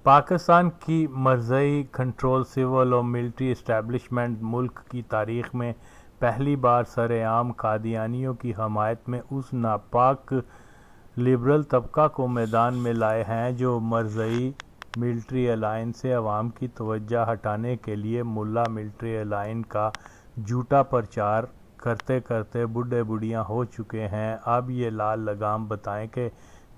پاکستان کی مرزئی control civil اور military establishment ملک کی تاریخ میں پہلی بار سرعام قادیانیوں کی حمایت میں اس ناپاک لبرل طبقہ کو میدان میں لائے ہیں جو مرزئی ملٹری الائن سے عوام کی توجہ ہٹانے کے لیے ملا ملٹری الائن کا جھوٹا پرچار کرتے کرتے بوڑھے بوڑھیاں ہو چکے ہیں۔ اب یہ لال لگام بتائیں کہ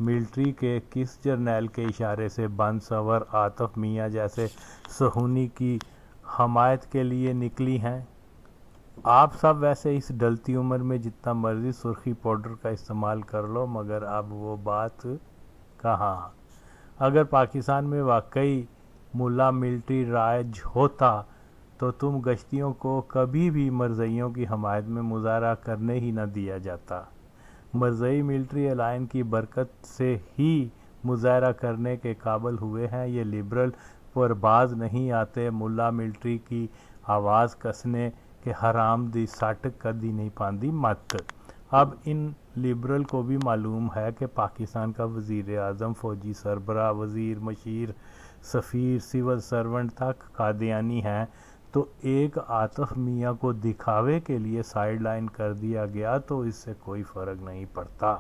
ملٹری کے کس جرنیل کے اشارے سے بند سور عاطف میاں جیسے صہیونی کی حمایت کے لیے نکلی ہیں؟ آپ سب ویسے اس ڈلتی عمر میں جتنا مرضی سرخی پاؤڈر کا استعمال کر لو، مگر اب وہ بات کہاں۔ اگر پاکستان میں واقعی ملا ملٹری راج ہوتا تو تم گشتیوں کو کبھی بھی مرزائیوں کی حمایت میں مظاہرہ کرنے ہی نہ دیا جاتا۔ مرزئی ملٹری الائن کی برکت سے ہی مظاہرہ کرنے کے قابل ہوئے ہیں۔ یہ لبرل پر باز نہیں آتے ملا ملٹری کی آواز کسنے کہ حرام دی سٹ کدی نہیں پاندی مت۔ اب ان لبرل کو بھی معلوم ہے کہ پاکستان کا وزیر اعظم، فوجی سربراہ، وزیر، مشیر، سفیر، سول سرونٹ تک قادیانی ہیں، تو ایک عاطف میاں کو دکھاوے کے لیے سائیڈ لائن کر دیا گیا تو اس سے کوئی فرق نہیں پڑتا۔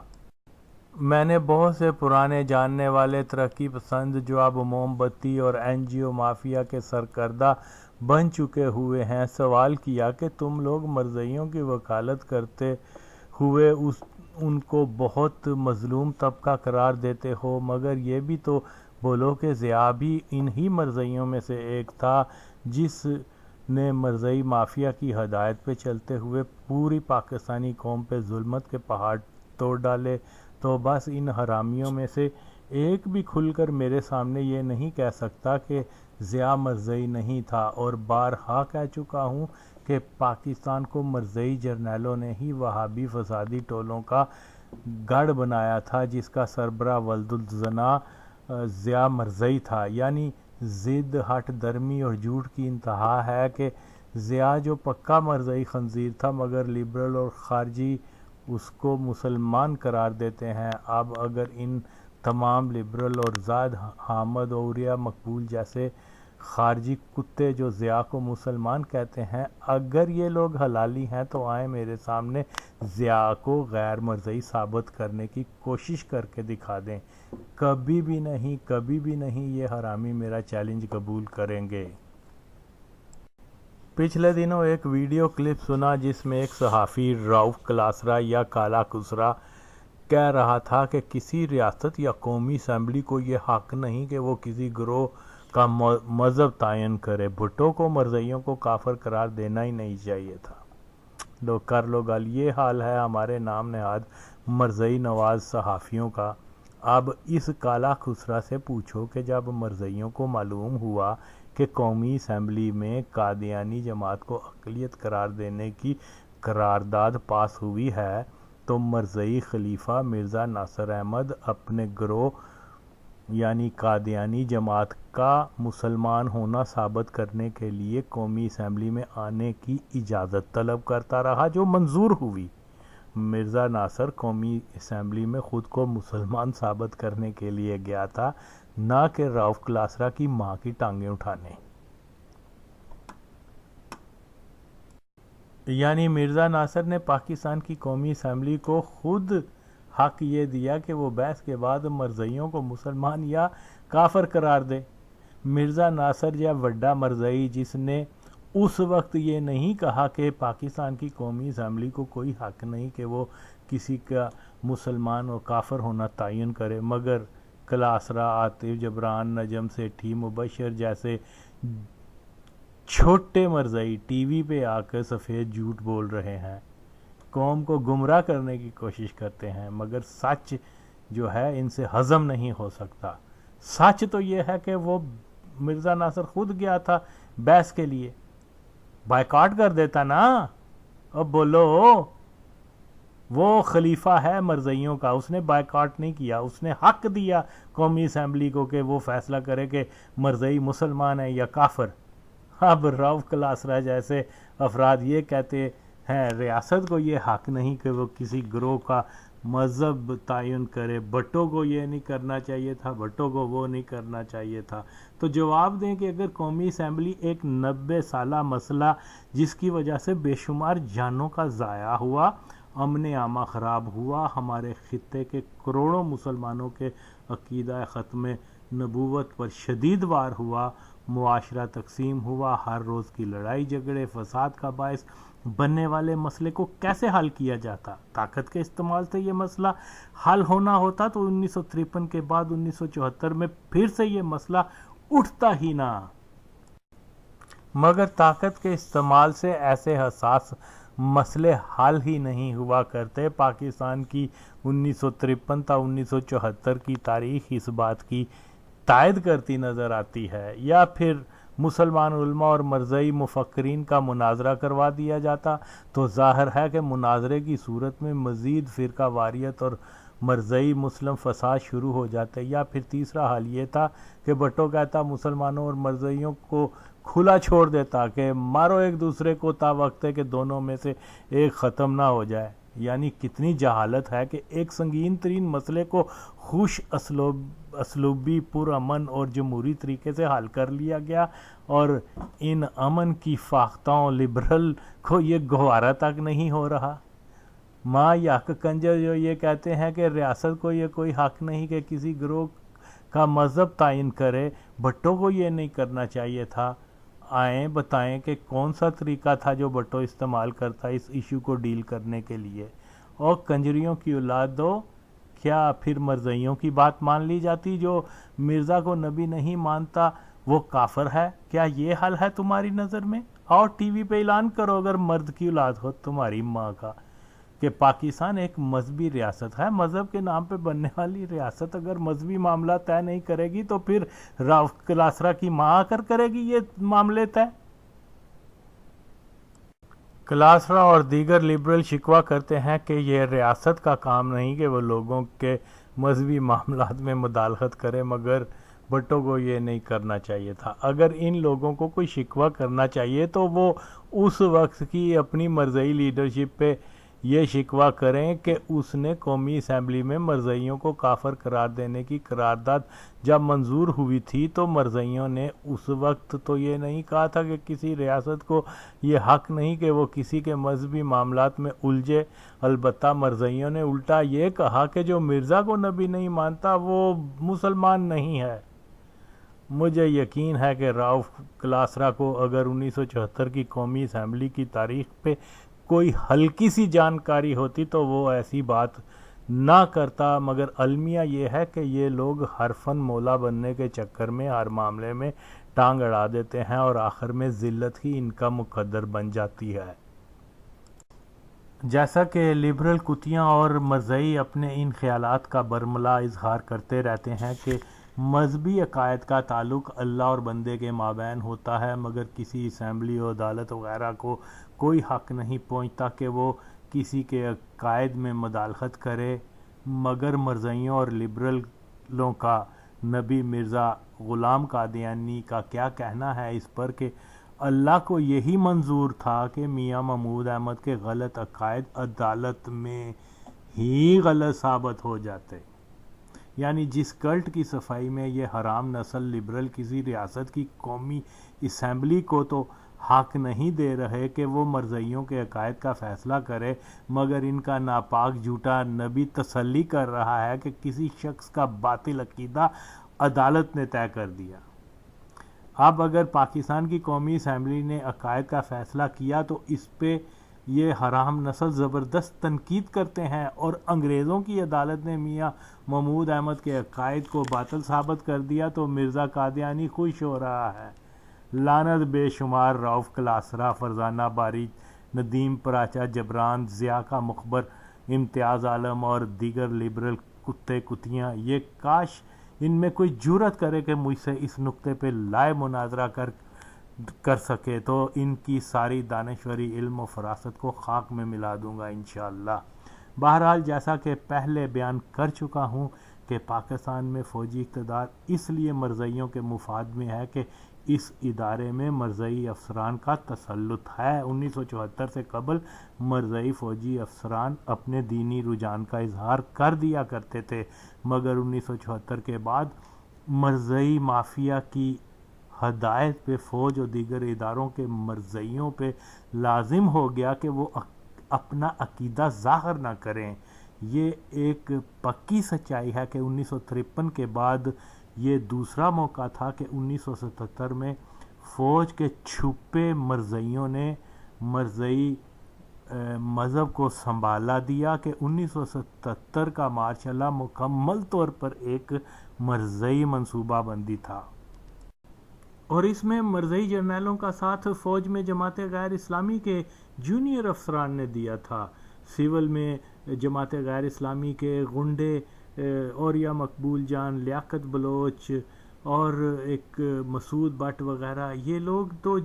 میں نے بہت سے پرانے جاننے والے ترقی پسند جو اب موم بتی اور این جی او مافیا کے سرکردہ بن چکے ہوئے ہیں، سوال کیا کہ تم لوگ مرزائیوں کی وکالت کرتے ہوئے ان کو بہت مظلوم طبقہ قرار دیتے ہو، مگر یہ بھی تو بولو کہ ضیاء بھی انہی مرزائیوں میں سے ایک تھا جس نے مرزئی مافیا کی ہدایت پہ چلتے ہوئے پوری پاکستانی قوم پہ ظلمت کے پہاڑ توڑ ڈالے۔ تو بس ان حرامیوں میں سے ایک بھی کھل کر میرے سامنے یہ نہیں کہہ سکتا کہ ضیاء مرزئی نہیں تھا، اور بارہا کہہ چکا ہوں کہ پاکستان کو مرزئی جرنیلوں نے ہی وہابی فسادی ٹولوں کا گڑھ بنایا تھا جس کا سربراہ ولد الزنا ضیاء مرزئی تھا۔ یعنی ضد ہٹ درمی اور جھوٹ کی انتہا ہے کہ ضیاء جو پکا مرزئی خنزیر تھا مگر لبرل اور خارجی اس کو مسلمان قرار دیتے ہیں۔ اب اگر ان تمام لبرل اور زاہد حامد اوریا مقبول جیسے خارجی کتے جو ضیاء کو مسلمان کہتے ہیں، اگر یہ لوگ حلالی ہیں تو آئیں میرے سامنے ضیاء کو غیر مرزئی ثابت کرنے کی کوشش کر کے دکھا دیں۔ کبھی بھی نہیں یہ حرامی میرا چیلنج قبول کریں گے۔ پچھلے دنوں ایک ویڈیو کلپ سنا جس میں ایک صحافی رؤف کلاسرا یا کالا کسرا کہہ رہا تھا کہ کسی ریاست یا قومی اسمبلی کو یہ حق نہیں کہ وہ کسی گروہ کا مذہب تعین کرے۔ بھٹو کو مرزائیوں کو کافر قرار دینا ہی نہیں چاہیے تھا۔ لوگ کر لو گل، یہ حال ہے ہمارے نام نہاد مرزئی نواز صحافیوں کا۔ اب اس کالا خسرا سے پوچھو کہ جب مرزائیوں کو معلوم ہوا کہ قومی اسمبلی میں قادیانی جماعت کو اقلیت قرار دینے کی قرارداد پاس ہوئی ہے تو مرزئی خلیفہ مرزا ناصر احمد اپنے گروہ یعنی قادیانی جماعت کا مسلمان ہونا ثابت کرنے کے لیے قومی اسمبلی میں آنے کی اجازت طلب کرتا رہا جو منظور ہوئی۔ مرزا ناصر قومی اسمبلی میں خود کو مسلمان ثابت کرنے کے لیے گیا تھا، نہ کہ رؤف کلاسرا کی ماں کی ٹانگیں اٹھانے۔ یعنی مرزا ناصر نے پاکستان کی قومی اسمبلی کو خود حق یہ دیا کہ وہ بحث کے بعد مرزائیوں کو مسلمان یا کافر قرار دے۔ مرزا ناصر یا وڈا مرزئی جس نے اس وقت یہ نہیں کہا کہ پاکستان کی قومی اسمبلی کو کوئی حق نہیں کہ وہ کسی کا مسلمان اور کافر ہونا تعین کرے، مگر کلاسرا، عاطف جبران، نجم سیٹھی، مبشر جیسے چھوٹے مرزئی ٹی وی پہ آ کر سفید جھوٹ بول رہے ہیں، قوم کو گمراہ کرنے کی کوشش کرتے ہیں، مگر سچ جو ہے ان سے ہضم نہیں ہو سکتا۔ سچ تو یہ ہے کہ وہ مرزا ناصر خود گیا تھا بحث کے لیے، بائیکاٹ کر دیتا نا۔ اب بولو، وہ خلیفہ ہے مرزائیوں کا، اس نے بائیکاٹ نہیں کیا، اس نے حق دیا قومی اسمبلی کو کہ وہ فیصلہ کرے کہ مرزئی مسلمان ہے یا کافر۔ اب رؤف کلاسرا جیسے افراد یہ کہتے ہیں ریاست کو یہ حق نہیں کہ وہ کسی گروہ کا مذہب تعین کرے، بھٹو کو یہ نہیں کرنا چاہیے تھا، بھٹو کو وہ نہیں کرنا چاہیے تھا۔ تو جواب دیں کہ اگر قومی اسمبلی ایک 90 سالہ مسئلہ جس کی وجہ سے بے شمار جانوں کا ضائع ہوا، امن عامہ خراب ہوا، ہمارے خطے کے کروڑوں مسلمانوں کے عقیدہ ختم نبوت پر شدید وار ہوا، معاشرہ تقسیم ہوا، ہر روز کی لڑائی جھگڑے فساد کا باعث بننے والے مسئلے کو کیسے حل کیا جاتا؟ طاقت کے استعمال سے یہ مسئلہ حل ہونا ہوتا تو 1953 کے بعد 1974 میں پھر سے یہ مسئلہ اٹھتا ہی نہ۔ مگر طاقت کے استعمال سے ایسے حساس مسئلے حل ہی نہیں ہوا کرتے۔ پاکستان کی 1953 تا 1974 کی تاریخ اس بات کی تائید کرتی نظر آتی ہے۔ یا پھر مسلمان علماء اور مرزئی مفکرین کا مناظرہ کروا دیا جاتا تو ظاہر ہے کہ مناظرے کی صورت میں مزید فرقہ واریت اور مرزئی مسلم فساد شروع ہو جاتے۔ یا پھر تیسرا حل یہ تھا کہ بھٹو کہتا مسلمانوں اور مرزئیوں کو کھلا چھوڑ دیتا کہ مارو ایک دوسرے کو تا وقت ہے کہ دونوں میں سے ایک ختم نہ ہو جائے۔ یعنی کتنی جہالت ہے کہ ایک سنگین ترین مسئلے کو خوش اسلوبی پرامن اور جمہوری طریقے سے حل کر لیا گیا، اور ان امن کی فاختاؤں لبرل کو یہ گوارا تک نہیں ہو رہا۔ ماں یک کنجر جو یہ کہتے ہیں کہ ریاست کو یہ کوئی حق نہیں کہ کسی گروہ کا مذہب تعین کرے، بھٹو کو یہ نہیں کرنا چاہیے تھا۔ آئیں بتائیں کہ کون سا طریقہ تھا جو بھٹو استعمال کرتا اس ایشو کو ڈیل کرنے کے لیے؟ اور کنجریوں کی اولاد دو، کیا پھر مرزائیوں کی بات مان لی جاتی؟ جو مرزا کو نبی نہیں مانتا وہ کافر ہے؟ کیا یہ حل ہے تمہاری نظر میں؟ اور ٹی وی پہ اعلان کرو اگر مرد کی اولاد ہو تمہاری ماں کا کہ پاکستان ایک مذہبی ریاست ہے۔ مذہب کے نام پہ بننے والی ریاست اگر مذہبی معاملہ طے نہیں کرے گی تو پھر راؤ کلاسرا کی ماں آ کر کرے گی یہ معاملے طے؟ کلاسرا اور دیگر لبرل شکوہ کرتے ہیں کہ یہ ریاست کا کام نہیں کہ وہ لوگوں کے مذہبی معاملات میں مداخلت کرے، مگر بھٹو کو یہ نہیں کرنا چاہیے تھا۔ اگر ان لوگوں کو کوئی شکوہ کرنا چاہیے تو وہ اس وقت کی اپنی مرزئی لیڈرشپ پہ یہ شکوہ کریں کہ اس نے قومی اسمبلی میں مرزئیوں کو کافر قرار دینے کی قرارداد جب منظور ہوئی تھی تو مرزئیوں نے اس وقت تو یہ نہیں کہا تھا کہ کسی ریاست کو یہ حق نہیں کہ وہ کسی کے مذہبی معاملات میں الجھے۔ البتہ مرزئیوں نے الٹا یہ کہا کہ جو مرزا کو نبی نہیں مانتا وہ مسلمان نہیں ہے۔ مجھے یقین ہے کہ راؤ کلاسرا کو اگر 1974 کی قومی اسمبلی کی تاریخ پہ کوئی ہلکی سی جانکاری ہوتی تو وہ ایسی بات نہ کرتا، مگر المیہ یہ ہے کہ یہ لوگ حرفاً مولا بننے کے چکر میں ہر معاملے میں ٹانگ اڑا دیتے ہیں اور آخر میں ذلت ہی ان کا مقدر بن جاتی ہے۔ جیسا کہ لبرل کتیاں اور مرزئی اپنے ان خیالات کا برملا اظہار کرتے رہتے ہیں کہ مذہبی عقائد کا تعلق اللہ اور بندے کے مابین ہوتا ہے، مگر کسی اسمبلی اور عدالت وغیرہ کو کوئی حق نہیں پہنچتا کہ وہ کسی کے عقائد میں مداخلت کرے۔ مگر مرزائیوں اور لبرلوں کا نبی مرزا غلام قادیانی کا کیا کہنا ہے اس پر کہ اللہ کو یہی منظور تھا کہ میاں محمود احمد کے غلط عقائد عدالت میں ہی غلط ثابت ہو جاتے؟ یعنی جس کلٹ کی صفائی میں یہ حرام نسل لبرل کسی ریاست کی قومی اسمبلی کو تو حق نہیں دے رہے کہ وہ مرزائیوں کے عقائد کا فیصلہ کرے، مگر ان کا ناپاک جھوٹا نبی تسلی کر رہا ہے کہ کسی شخص کا باطل عقیدہ عدالت نے طے کر دیا۔ اب اگر پاکستان کی قومی اسمبلی نے عقائد کا فیصلہ کیا تو اس پہ یہ حرام نسل زبردست تنقید کرتے ہیں، اور انگریزوں کی عدالت نے میاں محمود احمد کے عقائد کو باطل ثابت کر دیا تو مرزا قادیانی خوش ہو رہا ہے۔ لعنت بے شمار رؤف کلاسرا، فرزانہ باری، ندیم پراچا، جبران ضیاء کا مخبر، امتیاز عالم اور دیگر لبرل کتے کتیاں، یہ کاش ان میں کوئی جرأت کرے کہ مجھ سے اس نقطے پہ لائیو مناظرہ کر سکے تو ان کی ساری دانشوری، علم و فراست کو خاک میں ملا دوں گا انشاءاللہ۔ بہرحال جیسا کہ پہلے بیان کر چکا ہوں کہ پاکستان میں فوجی اقتدار اس لیے مرزائیوں کے مفاد میں ہے کہ اس ادارے میں مرزائی افسران کا تسلط ہے۔ 1974 سے قبل مرزائی فوجی افسران اپنے دینی رجحان کا اظہار کر دیا کرتے تھے، مگر 1974 کے بعد مرزائی مافیا کی ہدایت پہ فوج اور دیگر اداروں کے مرزائیوں پہ لازم ہو گیا کہ وہ اپنا عقیدہ ظاہر نہ کریں۔ یہ ایک پکی سچائی ہے کہ 1953 کے بعد یہ دوسرا موقع تھا کہ 1977 میں فوج کے چھپے مرزائیوں نے مرزائی مذہب کو سنبھالا دیا کہ 1977 کا مارشل لا مکمل طور پر ایک مرزائی منصوبہ بندی تھا، اور اس میں مرزائی جرنیلوں کا ساتھ فوج میں جماعت غیر اسلامی کے جونیئر افسران نے دیا تھا۔ سول میں جماعت غیر اسلامی کے غنڈے اوریا مقبول جان، لیاقت بلوچ اور ایک مسعود بٹ وغیرہ، یہ لوگ تو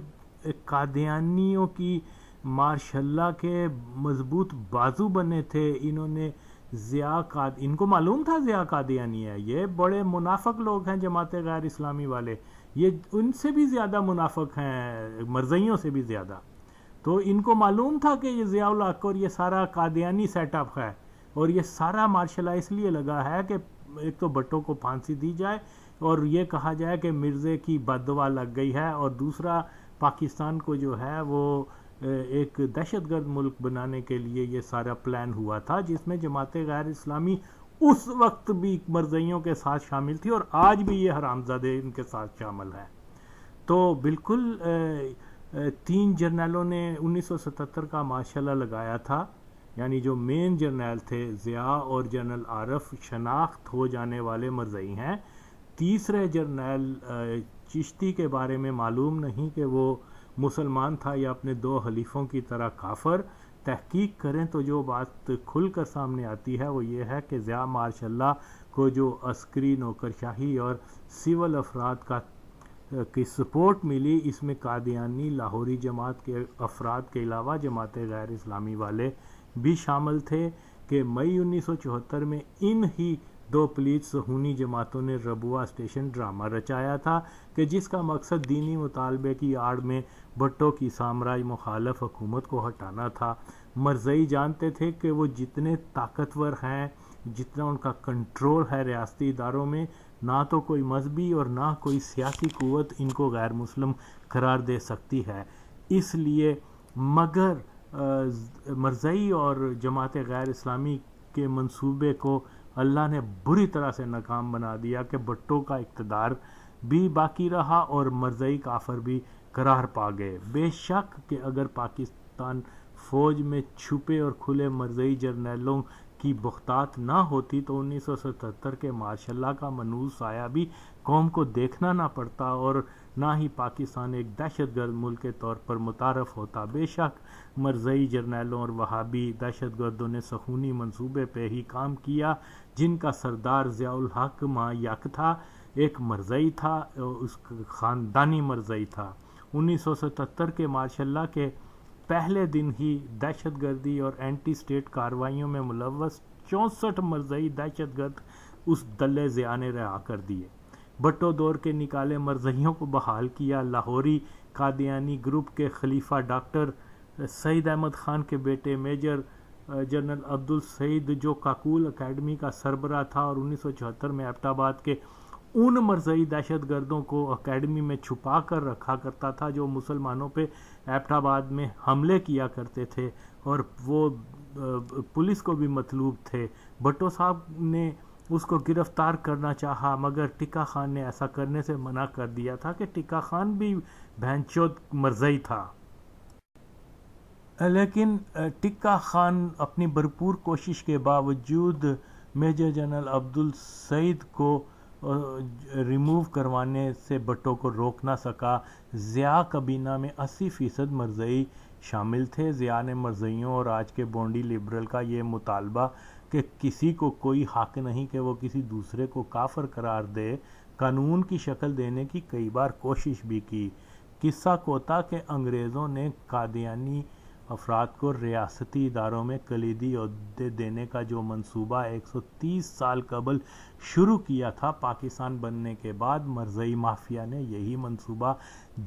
قادیانیوں کی ماشاء اللہ کے مضبوط بازو بنے تھے۔ انہوں نے ان کو معلوم تھا ضیاء قادیانی ہے، یہ بڑے منافق لوگ ہیں جماعت غیر اسلامی والے، یہ ان سے بھی زیادہ منافق ہیں، مرزائیوں سے بھی زیادہ۔ تو ان کو معلوم تھا کہ یہ ضیاء الحق اور یہ سارا قادیانی سیٹ اپ ہے، اور یہ سارا مارشل لا اس لیے لگا ہے کہ ایک تو بھٹو کو پھانسی دی جائے اور یہ کہا جائے کہ مرزے کی بد دعا لگ گئی ہے، اور دوسرا پاکستان کو جو ہے وہ ایک دہشت گرد ملک بنانے کے لیے یہ سارا پلان ہوا تھا، جس میں جماعت غیر اسلامی اس وقت بھی مرزائیوں کے ساتھ شامل تھی اور آج بھی یہ حرامزادے ان کے ساتھ شامل ہے۔ تو بالکل 3 جرنیلوں نے 1977 کا مارشل لا لگایا تھا، یعنی جو مین جرنیل تھے ضیاء اور جنرل عارف شناخت ہو جانے والے مرزائی ہیں۔ تیسرے جرنیل چشتی کے بارے میں معلوم نہیں کہ وہ مسلمان تھا یا اپنے 2 حلیفوں کی طرح کافر۔ تحقیق کریں تو جو بات کھل کر سامنے آتی ہے وہ یہ ہے کہ ضیاء مارشل لا کو جو عسکری نوکرشاہی اور سول افراد کی سپورٹ ملی، اس میں قادیانی لاہوری جماعت کے افراد کے علاوہ جماعت غیر اسلامی والے بھی شامل تھے کہ مئی 1974 میں ان ہی 2 پلیت صہیونی جماعتوں نے ربوہ اسٹیشن ڈرامہ رچایا تھا کہ جس کا مقصد دینی مطالبے کی آڑ میں بھٹو کی سامراج مخالف حکومت کو ہٹانا تھا۔ مرزائی جانتے تھے کہ وہ جتنے طاقتور ہیں، جتنا ان کا کنٹرول ہے ریاستی اداروں میں، نہ تو کوئی مذہبی اور نہ کوئی سیاسی قوت ان کو غیر مسلم قرار دے سکتی ہے۔ اس لیے مگر مرزائی اور جماعت غیر اسلامی کے منصوبے کو اللہ نے بری طرح سے ناکام بنا دیا کہ بھٹو کا اقتدار بھی باقی رہا اور مرزائی کافر بھی قرار پا گئے۔ بے شک کہ اگر پاکستان فوج میں چھپے اور کھلے مرزائی جرنیلوں کی بختات نہ ہوتی تو 1977 کے مارشل لا کا منحوس سایہ بھی قوم کو دیکھنا نہ پڑتا اور نہ ہی پاکستان ایک دہشت گرد ملک کے طور پر متعارف ہوتا۔ بے شک مرزائی جرنیلوں اور وہابی دہشت گردوں نے صہیونی منصوبے پہ ہی کام کیا، جن کا سردار ضیاء الحق ماں یک تھا، ایک مرزائی تھا، اس خاندانی مرزائی تھا۔ 1977 کے مارشل لا کے پہلے دن ہی دہشت گردی اور اینٹی اسٹیٹ کارروائیوں میں ملوث 64 مرزائی دہشت گرد اس دلے ضیاء نے رہا کر دیے۔ بھٹو دور کے نکالے مرزائیوں کو بحال کیا۔ لاہوری قادیانی گروپ کے خلیفہ ڈاکٹر سعید احمد خان کے بیٹے میجر جنرل عبدالسعید جو کاکول اکیڈمی کا سربراہ تھا اور 1974 میں ایبٹ آباد کے ان مرزائی دہشت گردوں کو اکیڈمی میں چھپا کر رکھا کرتا تھا جو مسلمانوں پہ ایبٹ آباد میں حملے کیا کرتے تھے اور وہ پولیس کو بھی مطلوب تھے۔ بھٹو صاحب نے اس کو گرفتار کرنا چاہا مگر ٹکا خان نے ایسا کرنے سے منع کر دیا تھا کہ ٹکا خان بھی بہن چود مرزائی تھا۔ لیکن ٹکا خان اپنی بھرپور کوشش کے باوجود میجر جنرل عبدالسعید کو ریموو کروانے سے بھٹو کو روک نہ سکا۔ ضیاء کابینہ میں 80% مرزائی شامل تھے۔ ضیاء نے مرزائیوں اور آج کے بونڈی لبرل کا یہ مطالبہ کہ کسی کو کوئی حق نہیں کہ وہ کسی دوسرے کو کافر قرار دے، قانون کی شکل دینے کی کئی بار کوشش بھی کی۔ قصہ کوتا کہ انگریزوں نے قادیانی افراد کو ریاستی اداروں میں کلیدی عہدے دینے کا جو منصوبہ 130 سال قبل شروع کیا تھا، پاکستان بننے کے بعد مرزائی مافیا نے یہی منصوبہ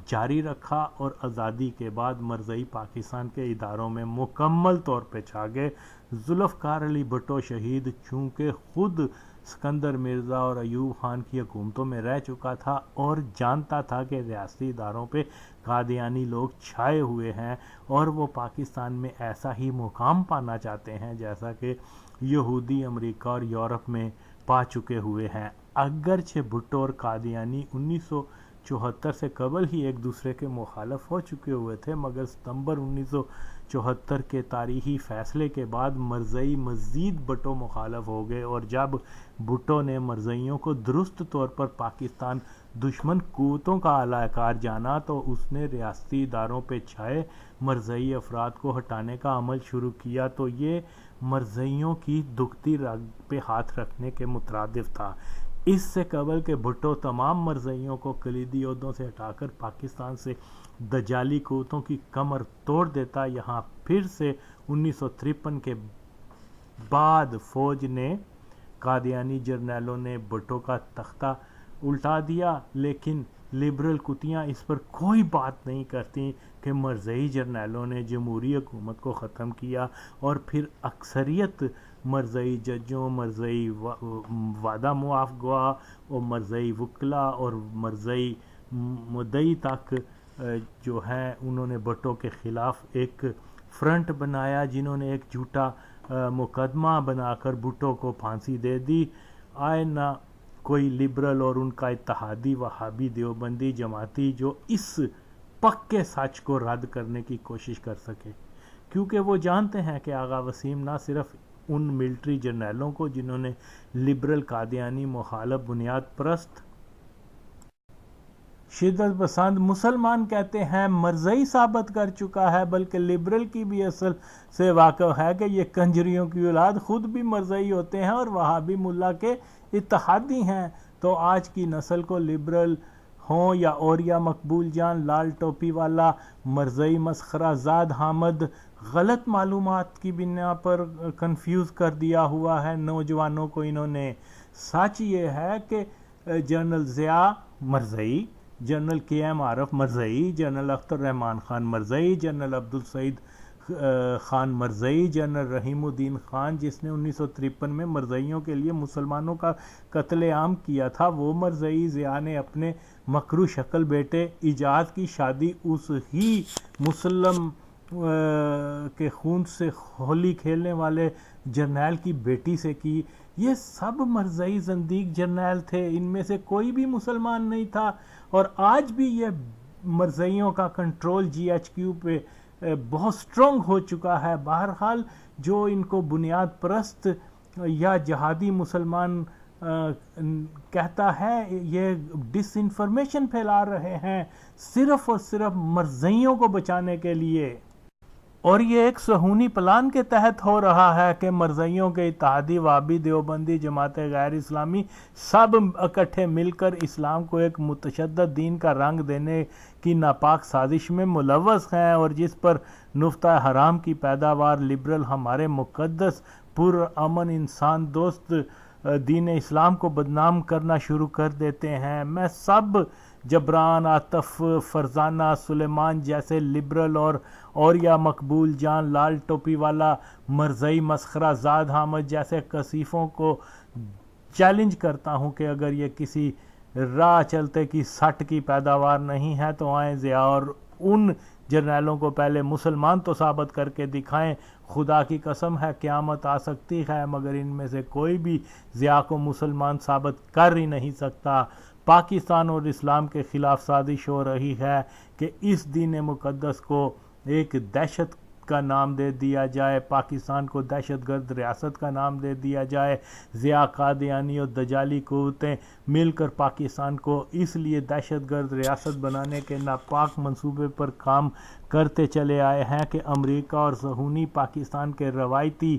جاری رکھا اور آزادی کے بعد مرزائی پاکستان کے اداروں میں مکمل طور پہ چھا گئے۔ ذوالفقار علی بھٹو شہید چونکہ خود سکندر مرزا اور ایوب خان کی حکومتوں میں رہ چکا تھا اور جانتا تھا کہ ریاستی اداروں پہ قادیانی لوگ چھائے ہوئے ہیں اور وہ پاکستان میں ایسا ہی مقام پانا چاہتے ہیں جیسا کہ یہودی امریکہ اور یورپ میں پا چکے ہوئے ہیں۔ اگرچہ بھٹو اور قادیانی 1974 سے قبل ہی ایک دوسرے کے مخالف ہو چکے ہوئے تھے، مگر ستمبر 1974 کے تاریخی فیصلے کے بعد مرزائی مزید بھٹو مخالف ہو گئے، اور جب بھٹو نے مرزائیوں کو درست طور پر پاکستان دشمن قوتوں کا اعلی کار جانا تو اس نے ریاستی اداروں پہ چھائے مرزائی افراد کو ہٹانے کا عمل شروع کیا، تو یہ مرزائیوں کی دکھتی رگ پہ ہاتھ رکھنے کے مترادف تھا۔ اس سے قبل کہ بھٹو تمام مرزائیوں کو کلیدی عہدوں سے ہٹا کر پاکستان سے دجالی قوتوں کی کمر توڑ دیتا، یہاں پھر سے 1953 کے بعد فوج نے قادیانی جرنیلوں نے بھٹو کا تختہ الٹا دیا، لیکن لبرل کتیاں اس پر کوئی بات نہیں کرتی کہ مرزائی جرنیلوں نے جمہوری حکومت کو ختم کیا اور پھر اکثریت مرزائی ججوں، مرزائی وعدہ معاف گواہ اور مرزائی وکلا اور مرزائی مدعی تک جو ہیں انہوں نے بھٹو کے خلاف ایک فرنٹ بنایا، جنہوں نے ایک جھوٹا مقدمہ بنا کر بھٹو کو پھانسی دے دی۔ آئے نہ کوئی لبرل اور ان کا اتحادی وہابی دیوبندی جماعتی جو اس پکے سچ کو رد کرنے کی کوشش کر سکے، کیونکہ وہ جانتے ہیں کہ آغا وسیم نہ صرف ان ملٹری جرنیلوں کو جنہوں نے لبرل قادیانی مخالف بنیاد پرست شدت پسند مسلمان کہتے ہیں مرزائی ثابت کر چکا ہے، بلکہ لبرل کی بھی اصل سے واقف ہے کہ یہ کنجریوں کی اولاد خود بھی مرزائی ہوتے ہیں اور وہابی ملا کے اتحادی ہیں۔ تو آج کی نسل کو لبرل ہوں یا اوریا مقبول جان، لال ٹوپی والا، مرزائی مسخرہ زاد حامد، غلط معلومات کی بنا پر کنفیوز کر دیا ہوا ہے نوجوانوں کو انہوں نے۔ سچ یہ ہے کہ جنرل ضیاء مرزائی، جنرل کے ایم عارف مرزائی، جنرل اختر رحمان خان مرزائی، جنرل عبدالسعید خان مرزائی، جنرل رحیم الدین خان جس نے 1953 میں مرزائیوں کے لیے مسلمانوں کا قتل عام کیا تھا، وہ مرزائی۔ ضیاء نے اپنے مکروہ شکل بیٹے ایجاز کی شادی اس ہی مسلم کے خون سے ہولی کھیلنے والے جرنیل کی بیٹی سے کی۔ یہ سب مرزائی زندیق جرنیل تھے، ان میں سے کوئی بھی مسلمان نہیں تھا، اور آج بھی یہ مرزائیوں کا کنٹرول جی ایچ کیو پہ بہت سٹرونگ ہو چکا ہے۔ بہرحال جو ان کو بنیاد پرست یا جہادی مسلمان کہتا ہے، یہ ڈس انفارمیشن پھیلا رہے ہیں صرف اور صرف مرزائیوں کو بچانے کے لیے، اور یہ ایک صہیونی پلان کے تحت ہو رہا ہے کہ مرزائیوں کے اتحادی وہابی دیوبندی جماعت غیر اسلامی سب اکٹھے مل کر اسلام کو ایک متشدد دین کا رنگ دینے کی ناپاک سازش میں ملوث ہیں، اور جس پر نفطہ حرام کی پیداوار لبرل ہمارے مقدس پرامن انسان دوست دین اسلام کو بدنام کرنا شروع کر دیتے ہیں۔ میں سب جبران، عاطف، فرزانہ، سلیمان جیسے لبرل اور یا مقبول جان، لال ٹوپی والا، مرزائی مسخرہ زاد حامد جیسے کثیفوں کو چیلنج کرتا ہوں کہ اگر یہ کسی راہ چلتے کی سٹ کی پیداوار نہیں ہے تو آئیں ضیاء اور ان جرنیلوں کو پہلے مسلمان تو ثابت کر کے دکھائیں۔ خدا کی قسم ہے قیامت آ سکتی ہے مگر ان میں سے کوئی بھی ضیاء کو مسلمان ثابت کر ہی نہیں سکتا۔ پاکستان اور اسلام کے خلاف سازش ہو رہی ہے کہ اس دین مقدس کو ایک دہشت کا نام دے دیا جائے، پاکستان کو دہشت گرد ریاست کا نام دے دیا جائے۔ ضیاء، قادیانی اور دجالی قوتیں مل کر پاکستان کو اس لیے دہشت گرد ریاست بنانے کے ناپاک منصوبے پر کام کرتے چلے آئے ہیں کہ امریکہ اور صہیونی پاکستان کے روایتی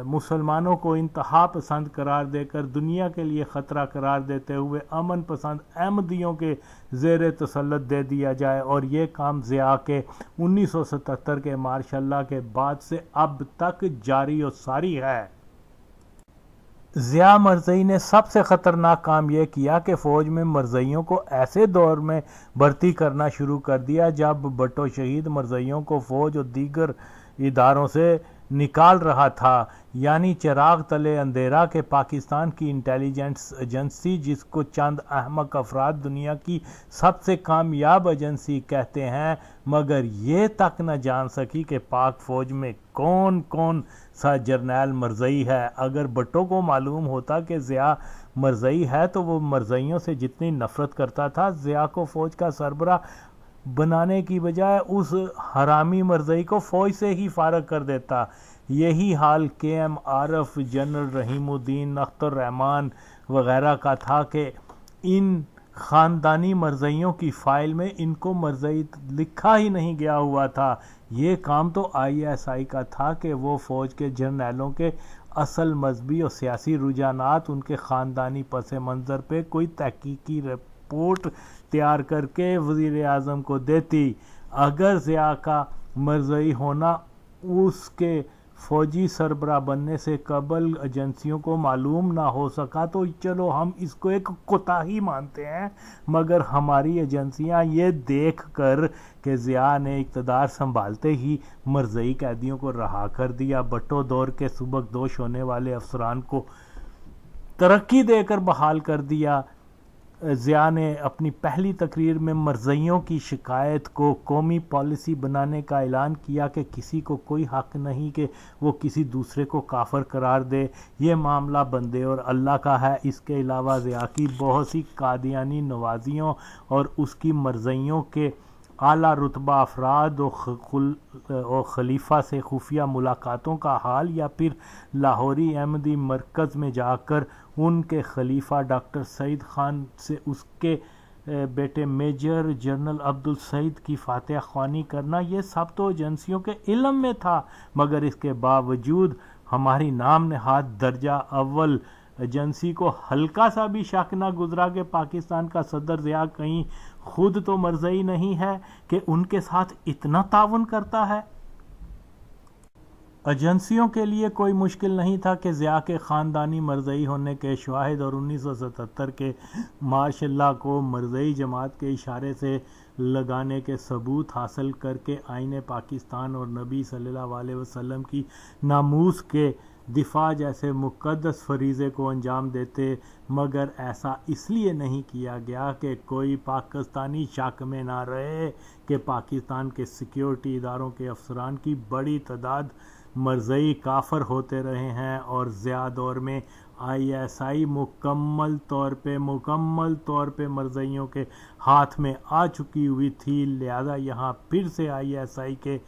مسلمانوں کو انتہا پسند قرار دے کر دنیا کے لیے خطرہ قرار دیتے ہوئے امن پسند احمدیوں کے زیر تسلط دے دیا جائے، اور یہ کام ضیاء کے 1977 کے مارش اللہ کے بعد سے اب تک جاری و ساری ہے۔ ضیاء مرزئی نے سب سے خطرناک کام یہ کیا کہ فوج میں مرزئیوں کو ایسے دور میں بھرتی کرنا شروع کر دیا جب بھٹو شہید مرزئیوں کو فوج اور دیگر اداروں سے نکال رہا تھا، یعنی چراغ تلے اندھیرا کہ پاکستان کی انٹیلیجنس ایجنسی، جس کو چند احمق افراد دنیا کی سب سے کامیاب ایجنسی کہتے ہیں، مگر یہ تک نہ جان سکی کہ پاک فوج میں کون کون سا جرنیل مرزئی ہے۔ اگر بھٹو کو معلوم ہوتا کہ ضیاء مرزئی ہے تو وہ مرزئیوں سے جتنی نفرت کرتا تھا، ضیاء کو فوج کا سربراہ بنانے کی بجائے اس حرامی مرزئی کو فوج سے ہی فارغ کر دیتا۔ یہی حال کے ایم عارف، جنرل رحیم الدین، اختر الرحمن وغیرہ کا تھا کہ ان خاندانی مرزئیوں کی فائل میں ان کو مرزئی لکھا ہی نہیں گیا ہوا تھا۔ یہ کام تو آئی ایس آئی کا تھا کہ وہ فوج کے جرنیلوں کے اصل مذہبی اور سیاسی رجحانات، ان کے خاندانی پس منظر پہ کوئی تحقیقی رپورٹ تیار کر کے وزیر اعظم کو دیتی۔ اگر ضیاء کا مرزئی ہونا اس کے فوجی سربراہ بننے سے قبل ایجنسیوں کو معلوم نہ ہو سکا تو چلو ہم اس کو ایک کوتاہی مانتے ہیں، مگر ہماری ایجنسیاں یہ دیکھ کر کہ ضیاء نے اقتدار سنبھالتے ہی مرزئی قیدیوں کو رہا کر دیا، بھٹو دور کے سبکدوش ہونے والے افسران کو ترقی دے کر بحال کر دیا، ضیاء نے اپنی پہلی تقریر میں مرزئیوں کی شکایت کو قومی پالیسی بنانے کا اعلان کیا کہ کسی کو کوئی حق نہیں کہ وہ کسی دوسرے کو کافر قرار دے، یہ معاملہ بندے اور اللہ کا ہے۔ اس کے علاوہ ضیاء کی بہت سی قادیانی نوازیوں اور اس کی مرزئیوں کے اعلیٰ رتبہ افراد اور خلیفہ سے خفیہ ملاقاتوں کا حال، یا پھر لاہوری احمدی مرکز میں جا کر ان کے خلیفہ ڈاکٹر سعید خان سے اس کے بیٹے میجر جنرل عبدالسعید کی فاتحہ خوانی کرنا، یہ سب تو ایجنسیوں کے علم میں تھا، مگر اس کے باوجود ہماری نام نہاد درجہ اول ایجنسی کو ہلکا سا بھی شک نہ گزرا کہ پاکستان کا صدر ضیاء کہیں خود تو مرزئی نہیں ہے کہ ان کے ساتھ اتنا تعاون کرتا ہے۔ ایجنسیوں کے لیے کوئی مشکل نہیں تھا کہ ضیاء کے خاندانی مرزئی ہونے کے شواہد اور 1977 کے مارش اللہ کو مرزئی جماعت کے اشارے سے لگانے کے ثبوت حاصل کر کے آئین پاکستان اور نبی صلی اللہ علیہ وسلم کی ناموس کے دفاع جیسے مقدس فریضے کو انجام دیتے، مگر ایسا اس لیے نہیں کیا گیا کہ کوئی پاکستانی شک میں نہ رہے کہ پاکستان کے سیکیورٹی اداروں کے افسران کی بڑی تعداد مرزئی کافر ہوتے رہے ہیں، اور ضیاء دور میں آئی ایس آئی مکمل طور پہ مرزئیوں کے ہاتھ میں آ چکی ہوئی تھی، لہذا یہاں پھر سے آئی ایس آئی کے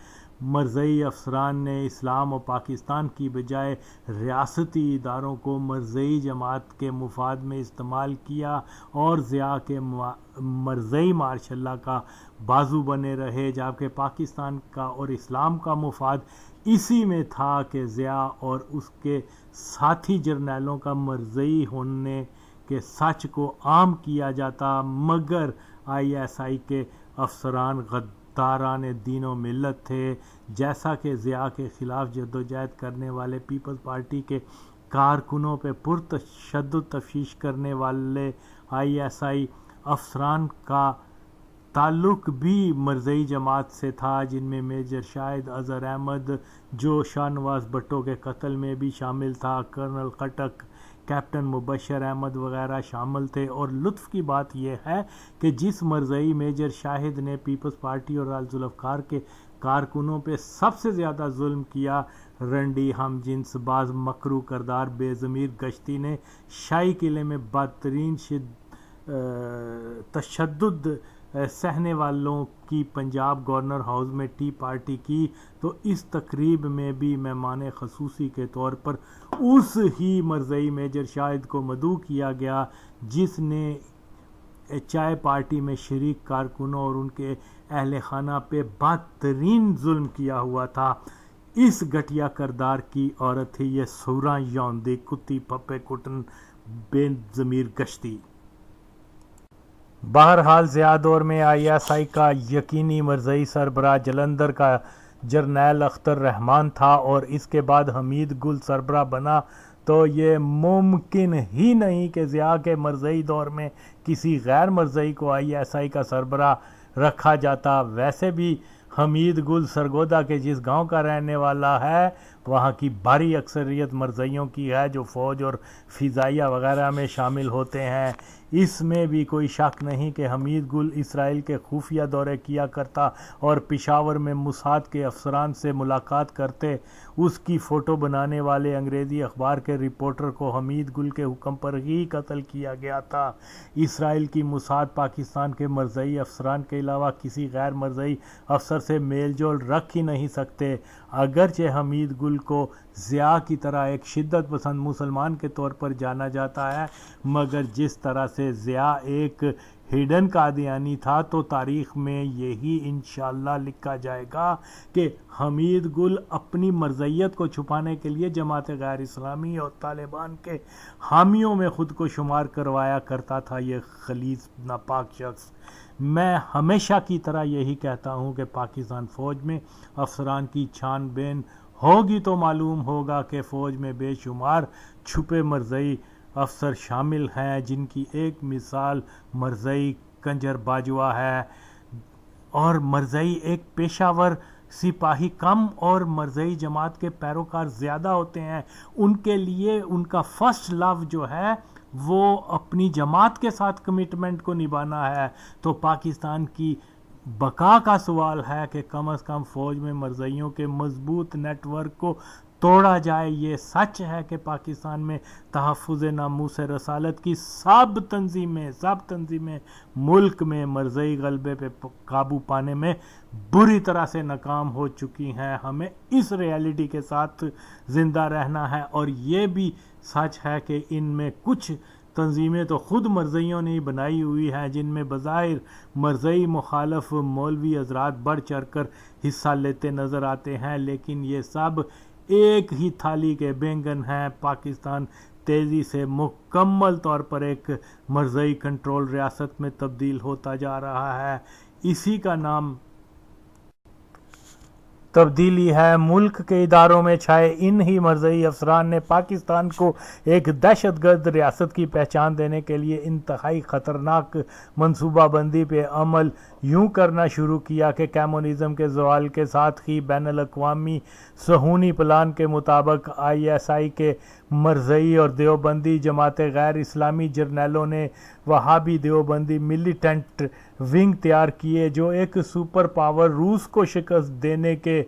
مرزئی افسران نے اسلام و پاکستان کی بجائے ریاستی اداروں کو مرزئی جماعت کے مفاد میں استعمال کیا، اور ضیاء کے مرزئی مارش اللہ کا بازو بنے رہے، جبکہ پاکستان کا اور اسلام کا مفاد اسی میں تھا کہ ضیاء اور اس کے ساتھی جرنیلوں کا مرزئی ہونے کے سچ کو عام کیا جاتا، مگر آئی ایس آئی کے افسران غداران دین و ملت تھے، جیسا کہ ضیاء کے خلاف جدوجہد کرنے والے پیپلز پارٹی کے کارکنوں پہ پرتشدد تفتیش کرنے والے آئی ایس آئی افسران کا تعلق بھی مرزئی جماعت سے تھا، جن میں میجر شاہد اظہر احمد جو شاہ نواز بھٹو کے قتل میں بھی شامل تھا، کرنل خٹک، کیپٹن مبشر احمد وغیرہ شامل تھے۔ اور لطف کی بات یہ ہے کہ جس مرزئی میجر شاہد نے پیپلز پارٹی اور ذوالفقار کے کارکنوں پہ سب سے زیادہ ظلم کیا، رنڈی ہم جنس باز مکروہ کردار بے ضمیر گشتی نے شاہی قلعے میں بدترین تشدد سہنے والوں کی پنجاب گورنر ہاؤس میں ٹی پارٹی کی، تو اس تقریب میں بھی مہمان خصوصی کے طور پر اس ہی مرزئی میجر شاہد کو مدعو کیا گیا جس نے چائے پارٹی میں شریک کارکنوں اور ان کے اہل خانہ پہ بدترین ظلم کیا ہوا تھا۔ اس گھٹیا کردار کی عورت تھی یہ سوراں یوندی کتی پھپے کٹن بے ضمیر گشتی۔ بہرحال ضیاء دور میں ISI کا یقینی مرزئی سربراہ جلندھر کا جرنیل اختر رحمان تھا، اور اس کے بعد حمید گل سربراہ بنا تو یہ ممکن ہی نہیں کہ ضیاء کے مرزئی دور میں کسی غیر مرزئی کو ISI کا سربراہ رکھا جاتا۔ ویسے بھی حمید گل سرگودا کے جس گاؤں کا رہنے والا ہے وہاں کی بھاری اکثریت مرزئیوں کی ہے جو فوج اور فضائیہ وغیرہ میں شامل ہوتے ہیں۔ اس میں بھی کوئی شک نہیں کہ حمید گل اسرائیل کے خفیہ دورے کیا کرتا اور پشاور میں موساد کے افسران سے ملاقات کرتے۔ اس کی فوٹو بنانے والے انگریزی اخبار کے رپورٹر کو حمید گل کے حکم پر ہی قتل کیا گیا تھا۔ اسرائیل کی موساد پاکستان کے مرزئی افسران کے علاوہ کسی غیر مرزئی افسر سے میل جول رکھ ہی نہیں سکتے۔ اگرچہ حمید گل کو ضیاء کی طرح ایک شدت پسند مسلمان کے طور پر جانا جاتا ہے، مگر جس طرح سے ضیاء ایک ہڈن قادیانی تھا تو تاریخ میں یہی انشاءاللہ لکھا جائے گا کہ حمید گل اپنی مرزیت کو چھپانے کے لیے جماعت غیر اسلامی اور طالبان کے حامیوں میں خود کو شمار کروایا کرتا تھا۔ یہ خلیص ناپاک شخص، میں ہمیشہ کی طرح یہی کہتا ہوں کہ پاکستان فوج میں افسران کی چھان بین ہوگی تو معلوم ہوگا کہ فوج میں بے شمار چھپے مرزئی افسر شامل ہیں، جن کی ایک مثال مرزئی کنجر باجوہ ہے، اور مرزئی ایک پیشہ ور سپاہی کم اور مرزئی جماعت کے پیروکار زیادہ ہوتے ہیں۔ ان کے لیے ان کا فرسٹ لو جو ہے وہ اپنی جماعت کے ساتھ کمٹمنٹ کو نبھانا ہے۔ تو پاکستان کی بقا کا سوال ہے کہ کم از کم فوج میں مرزئیوں کے مضبوط نیٹ ورک کو توڑا جائے۔ یہ سچ ہے کہ پاکستان میں تحفظ ناموس رسالت کی سب تنظیمیں ملک میں مرزئی غلبے پہ قابو پانے میں بری طرح سے ناکام ہو چکی ہیں۔ ہمیں اس ریالٹی کے ساتھ زندہ رہنا ہے، اور یہ بھی سچ ہے کہ ان میں کچھ تنظیمیں تو خود مرزئیوں نے بنائی ہوئی ہیں، جن میں بظاہر مرزئی مخالف مولوی حضرات بڑھ چڑھ کر حصہ لیتے نظر آتے ہیں، لیکن یہ سب ایک ہی تھالی کے بینگن ہیں۔ پاکستان تیزی سے مکمل طور پر ایک مرزئی کنٹرول ریاست میں تبدیل ہوتا جا رہا ہے۔ اسی کا نام تبدیلی ہے۔ ملک کے اداروں میں چھائے ان ہی مرزئی افسران نے پاکستان کو ایک دہشت گرد ریاست کی پہچان دینے کے لیے انتہائی خطرناک منصوبہ بندی پہ عمل یوں کرنا شروع کیا کہ کمیونزم کے زوال کے ساتھ ہی بین الاقوامی صہیونی پلان کے مطابق ISI کے مرزئی اور دیوبندی جماعت غیر اسلامی جرنیلوں نے وہابی دیوبندی ملیٹنٹ ونگ تیار کیے، جو ایک سپر پاور روس کو شکست دینے کے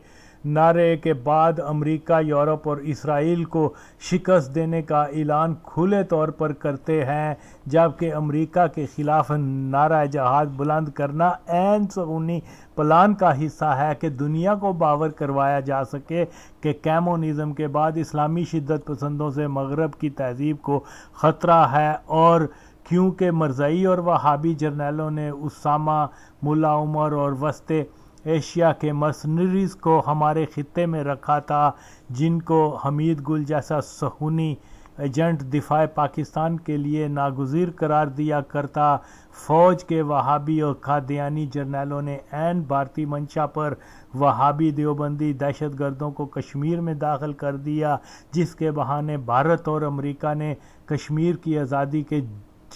نعرے کے بعد امریکہ، یورپ اور اسرائیل کو شکست دینے کا اعلان کھلے طور پر کرتے ہیں، جبکہ امریکہ کے خلاف نعرہ جہاد بلند کرنا عین صہیونی پلان کا حصہ ہے کہ دنیا کو باور کروایا جا سکے کہ کمیونزم کے بعد اسلامی شدت پسندوں سے مغرب کی تہذیب کو خطرہ ہے۔ اور کیونکہ مرزئی اور وہابی جرنیلوں نے اسامہ، ملا عمر اور وسط ایشیا کے مرسنریز کو ہمارے خطے میں رکھا تھا، جن کو حمید گل جیسا صہیونی ایجنٹ دفاع پاکستان کے لیے ناگزیر قرار دیا کرتا، فوج کے وہابی اور قادیانی جرنیلوں نے عین بھارتی منشا پر وہابی دیوبندی دہشت گردوں کو کشمیر میں داخل کر دیا، جس کے بہانے بھارت اور امریکہ نے کشمیر کی آزادی کے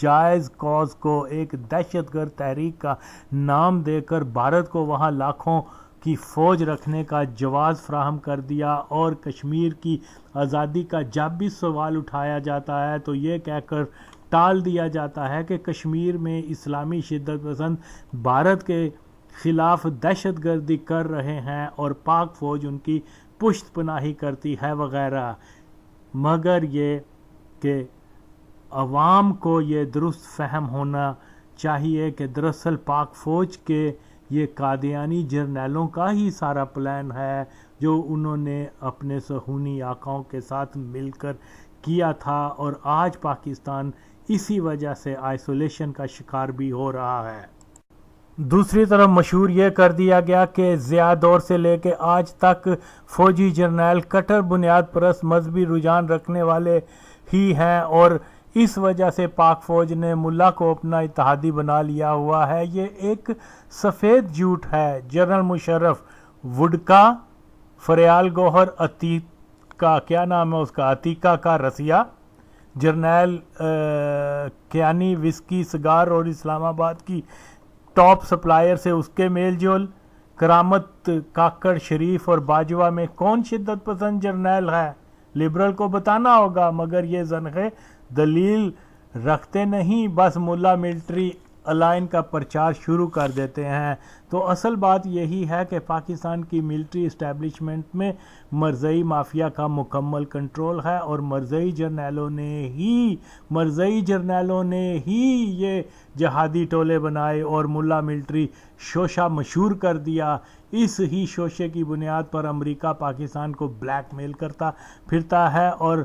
جائز کاز کو ایک دہشت گرد تحریک کا نام دے کر بھارت کو وہاں لاکھوں کی فوج رکھنے کا جواز فراہم کر دیا۔ اور کشمیر کی آزادی کا جب بھی سوال اٹھایا جاتا ہے تو یہ کہہ کر ٹال دیا جاتا ہے کہ کشمیر میں اسلامی شدت پسند بھارت کے خلاف دہشت گردی کر رہے ہیں اور پاک فوج ان کی پشت پناہی کرتی ہے وغیرہ، مگر یہ کہ عوام کو یہ درست فہم ہونا چاہیے کہ دراصل پاک فوج کے یہ قادیانی جرنیلوں کا ہی سارا پلان ہے، جو انہوں نے اپنے صہیونی آقاؤں کے ساتھ مل کر کیا تھا، اور آج پاکستان اسی وجہ سے آئسولیشن کا شکار بھی ہو رہا ہے۔ دوسری طرف مشہور یہ کر دیا گیا کہ ضیاء دور سے لے کے آج تک فوجی جرنیل کٹر بنیاد پرست مذہبی رجحان رکھنے والے ہی ہیں، اور اس وجہ سے پاک فوج نے ملا کو اپنا اتحادی بنا لیا ہوا ہے۔ یہ ایک سفید جھوٹ ہے۔ جنرل مشرف، وڈکا، فریال گوہر، عتیقہ، کیا نام ہے اس کا، عتیقہ کا رسیا، جرنیل کیانی وسکی سگار اور اسلام آباد کی ٹاپ سپلائر سے اس کے میل جول، کرامت، کاکڑ، شریف اور باجوہ میں کون شدت پسند جرنیل ہے؟ لبرل کو بتانا ہوگا، مگر یہ زنخے دلیل رکھتے نہیں، بس ملا ملٹری الائن کا پرچار شروع کر دیتے ہیں۔ تو اصل بات یہی ہے کہ پاکستان کی ملٹری اسٹیبلشمنٹ میں مرزئی مافیا کا مکمل کنٹرول ہے، اور مرزئی جرنیلوں نے ہی یہ جہادی ٹولے بنائے اور ملا ملٹری شوشہ مشہور کر دیا۔ اس ہی شوشے کی بنیاد پر امریکہ پاکستان کو بلیک میل کرتا پھرتا ہے، اور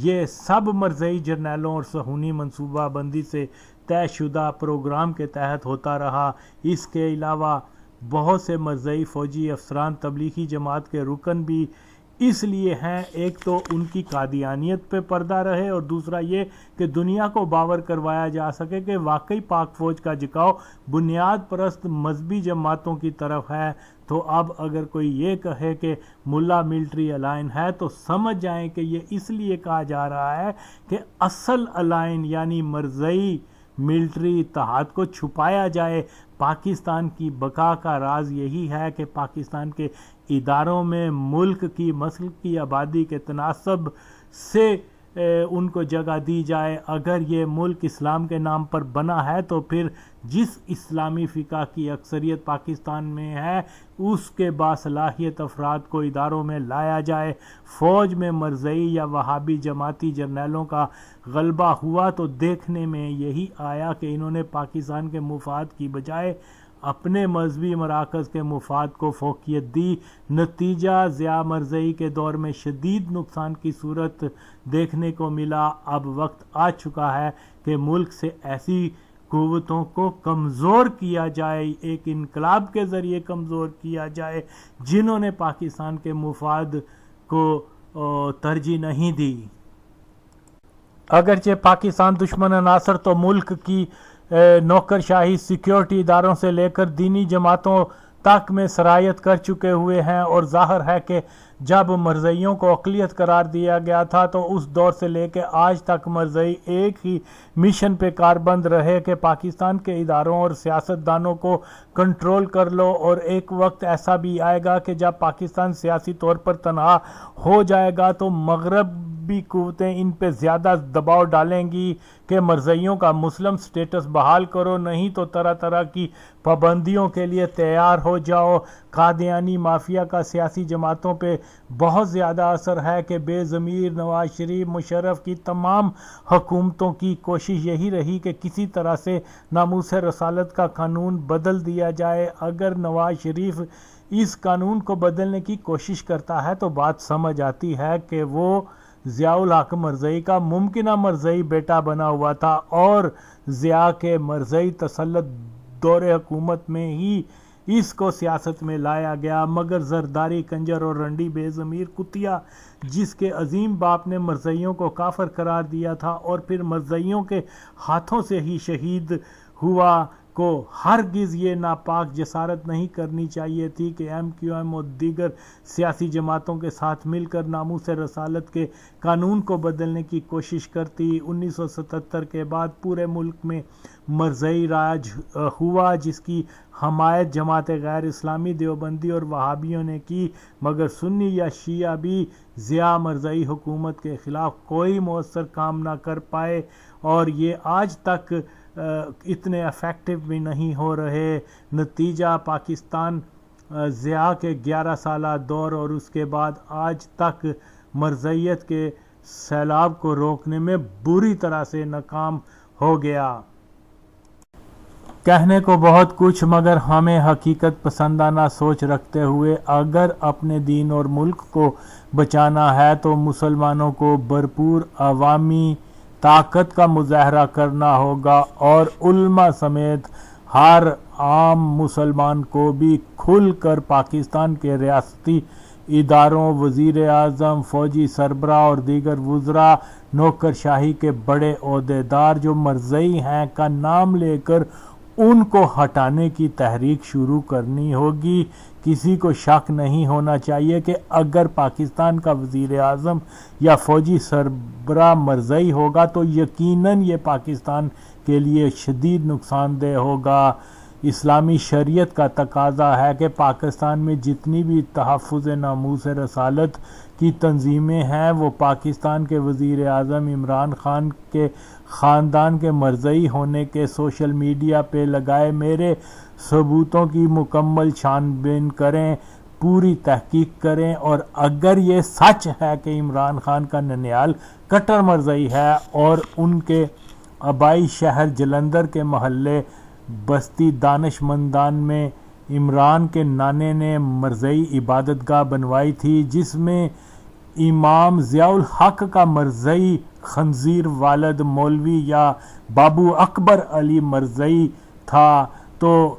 یہ سب مرزئی جرنیلوں اور صہیونی منصوبہ بندی سے طے شدہ پروگرام کے تحت ہوتا رہا۔ اس کے علاوہ بہت سے مرزئی فوجی افسران تبلیغی جماعت کے رکن بھی اس لیے ہیں، ایک تو ان کی قادیانیت پہ پردہ رہے، اور دوسرا یہ کہ دنیا کو باور کروایا جا سکے کہ واقعی پاک فوج کا جھکاؤ بنیاد پرست مذہبی جماعتوں کی طرف ہے۔ تو اب اگر کوئی یہ کہے کہ ملا ملٹری الائن ہے تو سمجھ جائیں کہ یہ اس لیے کہا جا رہا ہے کہ اصل الائن یعنی مرزئی ملٹری اتحاد کو چھپایا جائے۔ پاکستان کی بقا کا راز یہی ہے کہ پاکستان کے اداروں میں ملک کی مسلک کی آبادی کے تناسب سے ان کو جگہ دی جائے۔ اگر یہ ملک اسلام کے نام پر بنا ہے تو پھر جس اسلامی فقہ کی اکثریت پاکستان میں ہے اس کے باصلاحیت افراد کو اداروں میں لایا جائے۔ فوج میں مرزئی یا وہابی جماعتی جرنیلوں کا غلبہ ہوا تو دیکھنے میں یہی آیا کہ انہوں نے پاکستان کے مفاد کی بجائے اپنے مذہبی مراکز کے مفاد کو فوقیت دی۔ نتیجہ ضیاء مرزئی کے دور میں شدید نقصان کی صورت دیکھنے کو ملا۔ اب وقت آ چکا ہے کہ ملک سے ایسی قوتوں کو کمزور کیا جائے، ایک انقلاب کے ذریعے کمزور کیا جائے، جنہوں نے پاکستان کے مفاد کو ترجیح نہیں دی۔ اگرچہ پاکستان دشمن عناصر تو ملک کی نوکرشاہی سیکیورٹی اداروں سے لے کر دینی جماعتوں تک میں سرایت کر چکے ہوئے ہیں، اور ظاہر ہے کہ جب مرزئیوں کو اقلیت قرار دیا گیا تھا تو اس دور سے لے کے آج تک مرزئی ایک ہی مشن پہ کاربند رہے کہ پاکستان کے اداروں اور سیاستدانوں کو کنٹرول کر لو، اور ایک وقت ایسا بھی آئے گا کہ جب پاکستان سیاسی طور پر تنہا ہو جائے گا تو مغربی قوتیں ان پہ زیادہ دباؤ ڈالیں گی کہ مرزئیوں کا مسلم سٹیٹس بحال کرو، نہیں تو طرح طرح کی پابندیوں کے لیے تیار ہو جاؤ۔ قادیانی مافیا کا سیاسی جماعتوں پہ بہت زیادہ اثر ہے کہ بے ضمیر نواز شریف، مشرف کی تمام حکومتوں کی کوشش یہی رہی کہ کسی طرح سے ناموس رسالت کا قانون بدل دیا جائے۔ اگر نواز شریف اس قانون کو بدلنے کی کوشش کرتا ہے تو بات سمجھ آتی ہے کہ وہ ضیاء الحق مرزئی کا ممکنہ مرزئی بیٹا بنا ہوا تھا، اور ضیاء کے مرزئی تسلط دور حکومت میں ہی اس کو سیاست میں لایا گیا، مگر زرداری کنجر اور رنڈی بے ضمیر کتیا جس کے عظیم باپ نے مرزئیوں کو کافر قرار دیا تھا اور پھر مرزئیوں کے ہاتھوں سے ہی شہید ہوا، کو ہرگز یہ ناپاک جسارت نہیں کرنی چاہیے تھی کہ ایم کیو ایم اور دیگر سیاسی جماعتوں کے ساتھ مل کر ناموس رسالت کے قانون کو بدلنے کی کوشش کرتی۔ 1977 کے بعد پورے ملک میں مرزئی راج ہوا جس کی حمایت جماعت غیر اسلامی، دیوبندی اور وہابیوں نے کی، مگر سنی یا شیعہ بھی ضیاء مرزئی حکومت کے خلاف کوئی مؤثر کام نہ کر پائے، اور یہ آج تک اتنے افیکٹو بھی نہیں ہو رہے۔ نتیجہ پاکستان ضیاء کے 11 سالہ دور اور اس کے بعد آج تک مرزئیت کے سیلاب کو روکنے میں بری طرح سے ناکام ہو گیا۔ کہنے کو بہت کچھ، مگر ہمیں حقیقت پسندانہ سوچ رکھتے ہوئے اگر اپنے دین اور ملک کو بچانا ہے تو مسلمانوں کو بھرپور عوامی طاقت کا مظاہرہ کرنا ہوگا، اور علماء سمیت ہر عام مسلمان کو بھی کھل کر پاکستان کے ریاستی اداروں، وزیر اعظم، فوجی سربراہ اور دیگر وزراء، نوکرشاہی کے بڑے عہدیدار جو مرزئی ہیں کا نام لے کر ان کو ہٹانے کی تحریک شروع کرنی ہوگی۔ کسی کو شک نہیں ہونا چاہیے کہ اگر پاکستان کا وزیر اعظم یا فوجی سربراہ مرزئی ہوگا تو یقیناً یہ پاکستان کے لیے شدید نقصان دہ ہوگا۔ اسلامی شریعت کا تقاضا ہے کہ پاکستان میں جتنی بھی تحفظ ناموس رسالت کی تنظیمیں ہیں وہ پاکستان کے وزیر اعظم عمران خان کے خاندان کے مرزئی ہونے کے سوشل میڈیا پہ لگائے میرے ثبوتوں کی مکمل چھان بین کریں، پوری تحقیق کریں، اور اگر یہ سچ ہے کہ عمران خان کا ننیال کٹر مرزئی ہے اور ان کے آبائی شہر جلندھر کے محلے بستی دانش مندان میں عمران کے نانے نے مرزئی عبادت گاہ بنوائی تھی جس میں امام ضیاء الحق کا مرزئی خنزیر والد مولوی یا بابو اکبر علی مرزئی تھا، تو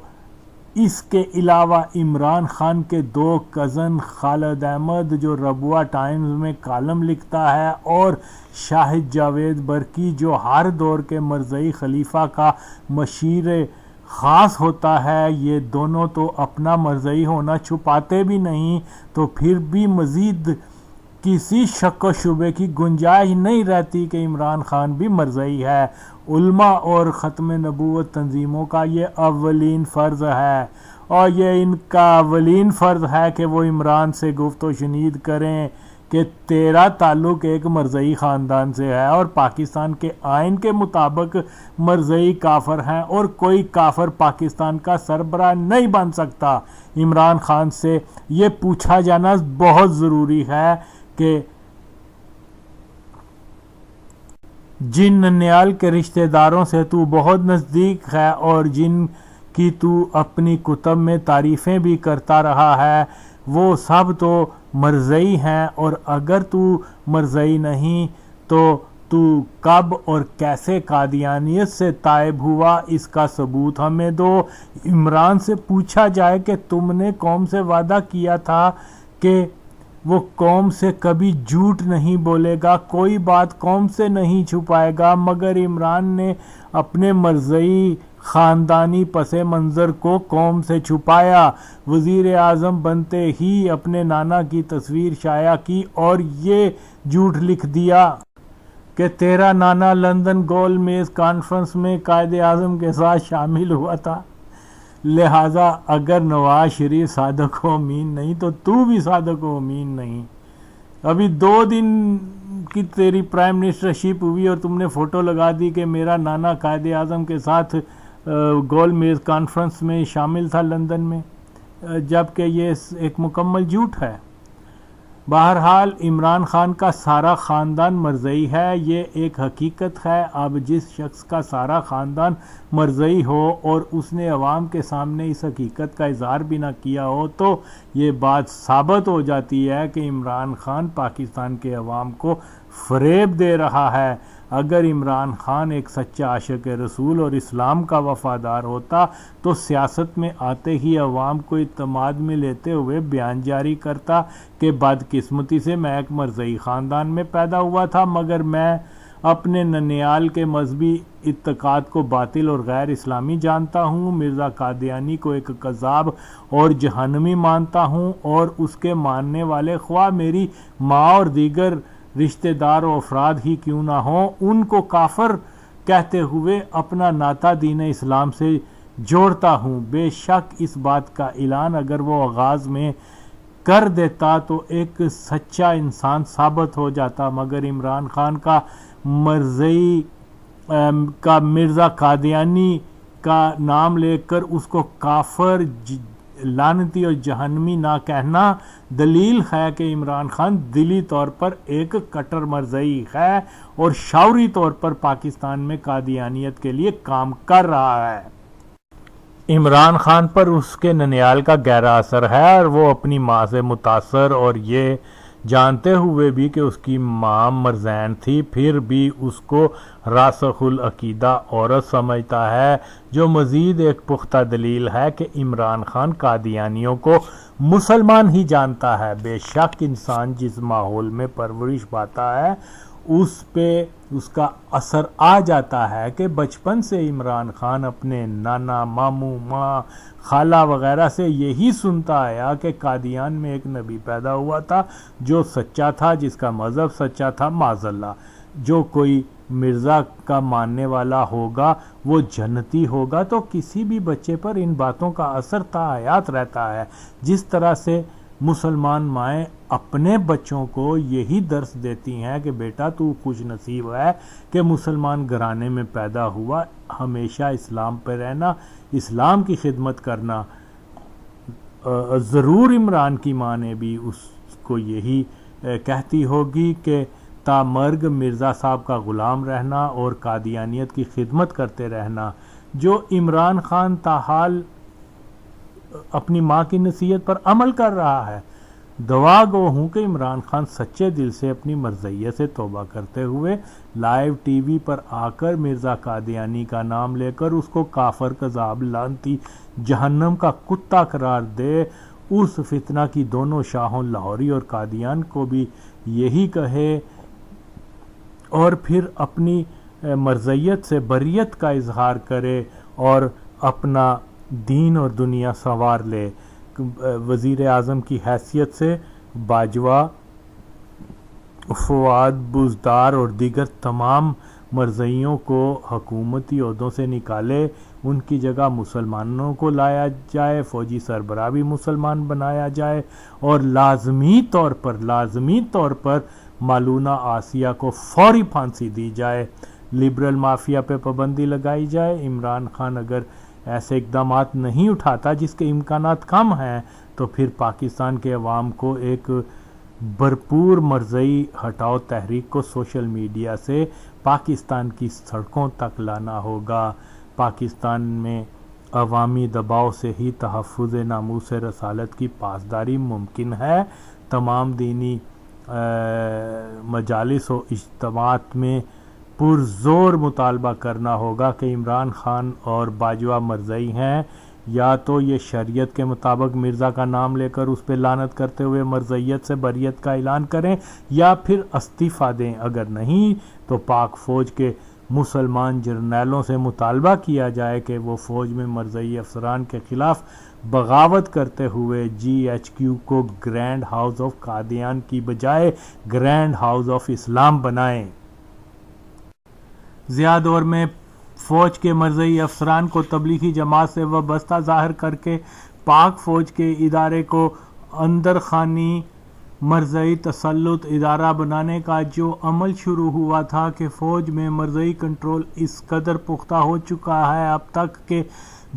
اس کے علاوہ عمران خان کے دو کزن خالد احمد جو ربوہ ٹائمز میں کالم لکھتا ہے اور شاہد جاوید برقی جو ہر دور کے مرزئی خلیفہ کا مشیر خاص ہوتا ہے، یہ دونوں تو اپنا مرزئی ہونا چھپاتے بھی نہیں، تو پھر بھی مزید کسی شک و شبے کی گنجائش نہیں رہتی کہ عمران خان بھی مرزئی ہے۔ علماء اور ختم نبوت تنظیموں کا یہ اولین فرض ہے، اور یہ ان کا اولین فرض ہے کہ وہ عمران سے گفت و شنید کریں کہ تیرا تعلق ایک مرزئی خاندان سے ہے اور پاکستان کے آئین کے مطابق مرزئی کافر ہیں اور کوئی کافر پاکستان کا سربراہ نہیں بن سکتا۔ عمران خان سے یہ پوچھا جانا بہت ضروری ہے کہ جن ننیال کے رشتہ داروں سے تو بہت نزدیک ہے اور جن کی تو اپنی کتب میں تعریفیں بھی کرتا رہا ہے وہ سب تو مرزئی ہیں، اور اگر تو مرزئی نہیں تو تو کب اور کیسے قادیانیت سے تائب ہوا، اس کا ثبوت ہمیں دو۔ عمران سے پوچھا جائے کہ تم نے قوم سے وعدہ کیا تھا کہ وہ قوم سے کبھی جھوٹ نہیں بولے گا، کوئی بات قوم سے نہیں چھپائے گا، مگر عمران نے اپنے مرزئی خاندانی پس منظر کو قوم سے چھپایا۔ وزیر اعظم بنتے ہی اپنے نانا کی تصویر شائع کی اور یہ جھوٹ لکھ دیا کہ تیرا نانا لندن گول میز کانفرنس میں قائد اعظم کے ساتھ شامل ہوا تھا، لہٰذا اگر نواز شریف صادق و امین نہیں تو تو بھی صادق و امین نہیں۔ ابھی 2 دن کی تیری پرائم منسٹرشپ ہوئی اور تم نے فوٹو لگا دی کہ میرا نانا قائد اعظم کے ساتھ گول میز کانفرنس میں شامل تھا لندن میں، جبکہ یہ ایک مکمل جھوٹ ہے۔ بہرحال عمران خان کا سارا خاندان مرزئی ہے، یہ ایک حقیقت ہے۔ اب جس شخص کا سارا خاندان مرزئی ہو اور اس نے عوام کے سامنے اس حقیقت کا اظہار بھی نہ کیا ہو تو یہ بات ثابت ہو جاتی ہے کہ عمران خان پاکستان کے عوام کو فریب دے رہا ہے۔ اگر عمران خان ایک سچا عاشق رسول اور اسلام کا وفادار ہوتا تو سیاست میں آتے ہی عوام کو اعتماد میں لیتے ہوئے بیان جاری کرتا کہ بدقسمتی سے میں ایک مرزئی خاندان میں پیدا ہوا تھا، مگر میں اپنے ننیال کے مذہبی اعتقاد کو باطل اور غیر اسلامی جانتا ہوں، مرزا قادیانی کو ایک کذاب اور جہنمی مانتا ہوں، اور اس کے ماننے والے خواہ میری ماں اور دیگر رشتہ دار و افراد ہی کیوں نہ ہوں، ان کو کافر کہتے ہوئے اپنا ناطہ دین اسلام سے جوڑتا ہوں۔ بے شک اس بات کا اعلان اگر وہ آغاز میں کر دیتا تو ایک سچا انسان ثابت ہو جاتا، مگر عمران خان کا مرزئی کا مرزا قادیانی کا نام لے کر اس کو کافر، لعنتی اور جہنمی نہ کہنا دلیل ہے کہ عمران خان دلی طور پر ایک کٹر مرزئی ہے اور شعوری طور پر پاکستان میں قادیانیت کے لیے کام کر رہا ہے۔ عمران خان پر اس کے ننیال کا گہرا اثر ہے اور وہ اپنی ماں سے متاثر اور یہ جانتے ہوئے بھی کہ اس کی ماں مرزین تھی، پھر بھی اس کو راسخ العقیدہ عورت سمجھتا ہے، جو مزید ایک پختہ دلیل ہے کہ عمران خان قادیانیوں کو مسلمان ہی جانتا ہے۔ بے شک انسان جس ماحول میں پرورش پاتا ہے اس پہ اس کا اثر آ جاتا ہے کہ بچپن سے عمران خان اپنے نانا، ماموں، ماں، خالہ وغیرہ سے یہی سنتا آیا کہ قادیان میں ایک نبی پیدا ہوا تھا جو سچا تھا، جس کا مذہب سچا تھا، معاذ اللہ۔ جو کوئی مرزا کا ماننے والا ہوگا وہ جنتی ہوگا۔ تو کسی بھی بچے پر ان باتوں کا اثر تا حیات رہتا ہے، جس طرح سے مسلمان مائیں اپنے بچوں کو یہی درس دیتی ہیں کہ بیٹا تو خوش نصیب ہے کہ مسلمان گھرانے میں پیدا ہوا، ہمیشہ اسلام پہ رہنا، اسلام کی خدمت کرنا۔ ضرور عمران کی ماں نے بھی اس کو یہی کہتی ہوگی کہ تا مرگ مرزا صاحب کا غلام رہنا اور قادیانیت کی خدمت کرتے رہنا۔ جو عمران خان تاحال اپنی ماں کی نصیحت پر عمل کر رہا ہے، دعا گو ہوں کہ عمران خان سچے دل سے اپنی مرضیت سے توبہ کرتے ہوئے لائیو ٹی وی پر آ کر مرزا قادیانی کا نام لے کر اس کو کافر، کذاب، لعنتی، جہنم کا کتا قرار دے، اس فتنہ کی دونوں شاہوں لاہوری اور قادیان کو بھی یہی کہے اور پھر اپنی مرضیت سے بریت کا اظہار کرے اور اپنا دین اور دنیا سنوار لے۔ وزیر اعظم کی حیثیت سے باجوہ، فواد بزدار اور دیگر تمام مرزائیوں کو حکومتی عہدوں سے نکالے، ان کی جگہ مسلمانوں کو لایا جائے، فوجی سربراہ بھی مسلمان بنایا جائے اور لازمی طور پر مالونہ آسیہ کو فوری پھانسی دی جائے، لبرل مافیا پہ پابندی لگائی جائے۔ عمران خان اگر ایسے اقدامات نہیں اٹھاتا، جس کے امکانات کم ہیں، تو پھر پاکستان کے عوام کو ایک بھرپور مرزئی ہٹاؤ تحریک کو سوشل میڈیا سے پاکستان کی سڑکوں تک لانا ہوگا۔ پاکستان میں عوامی دباؤ سے ہی تحفظ ناموس رسالت کی پاسداری ممکن ہے۔ تمام دینی مجالس و اجتماعات میں پرزور مطالبہ کرنا ہوگا کہ عمران خان اور باجوہ مرزئی ہیں، یا تو یہ شریعت کے مطابق مرزا کا نام لے کر اس پہ لعنت کرتے ہوئے مرزیت سے بریت کا اعلان کریں یا پھر استعفیٰ دیں۔ اگر نہیں تو پاک فوج کے مسلمان جرنیلوں سے مطالبہ کیا جائے کہ وہ فوج میں مرزئی افسران کے خلاف بغاوت کرتے ہوئے جی ایچ کیو کو گرینڈ ہاؤس آف قادیان کی بجائے گرینڈ ہاؤس آف اسلام بنائیں۔ ضیاء دور میں فوج کے مرزئی افسران کو تبلیغی جماعت سے وابستہ ظاہر کر کے پاک فوج کے ادارے کو اندر خانی مرزئی تسلط ادارہ بنانے کا جو عمل شروع ہوا تھا کہ فوج میں مرزئی کنٹرول اس قدر پختہ ہو چکا ہے اب تک کہ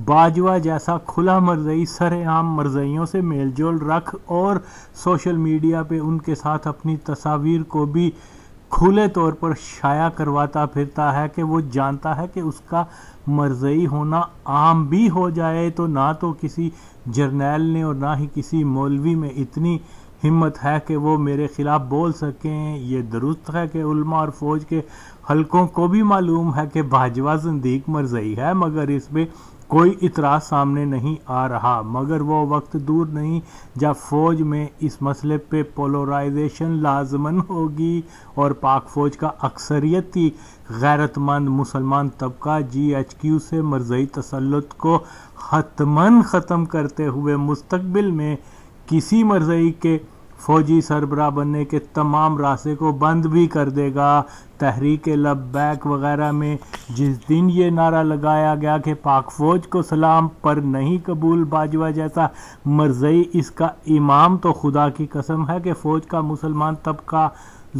باجوہ جیسا کھلا مرزئی سر عام مرزئیوں سے میل جول رکھ اور سوشل میڈیا پہ ان کے ساتھ اپنی تصاویر کو بھی کھلے طور پر شائع کرواتا پھرتا ہے کہ وہ جانتا ہے کہ اس کا مرزئی ہونا عام بھی ہو جائے تو نہ تو کسی جرنیل نے اور نہ ہی کسی مولوی میں اتنی ہمت ہے کہ وہ میرے خلاف بول سکیں۔ یہ درست ہے کہ علماء اور فوج کے حلقوں کو بھی معلوم ہے کہ باجوہ زندیق مرزئی ہے، مگر اس پہ کوئی اعتراض سامنے نہیں آ رہا۔ مگر وہ وقت دور نہیں جب فوج میں اس مسئلے پہ پولرائزیشن لازماً ہوگی اور پاک فوج کا اکثریتی غیرت مند مسلمان طبقہ جی ایچ کیو سے مرزئی تسلط کو حتماً ختم کرتے ہوئے مستقبل میں کسی مرزئی کے فوجی سربراہ بننے کے تمام راستے کو بند بھی کر دے گا۔ تحریک لبیک وغیرہ میں جس دن یہ نعرہ لگایا گیا کہ پاک فوج کو سلام پر نہیں قبول باجوہ جیسا مرزئی اس کا امام، تو خدا کی قسم ہے کہ فوج کا مسلمان طبقہ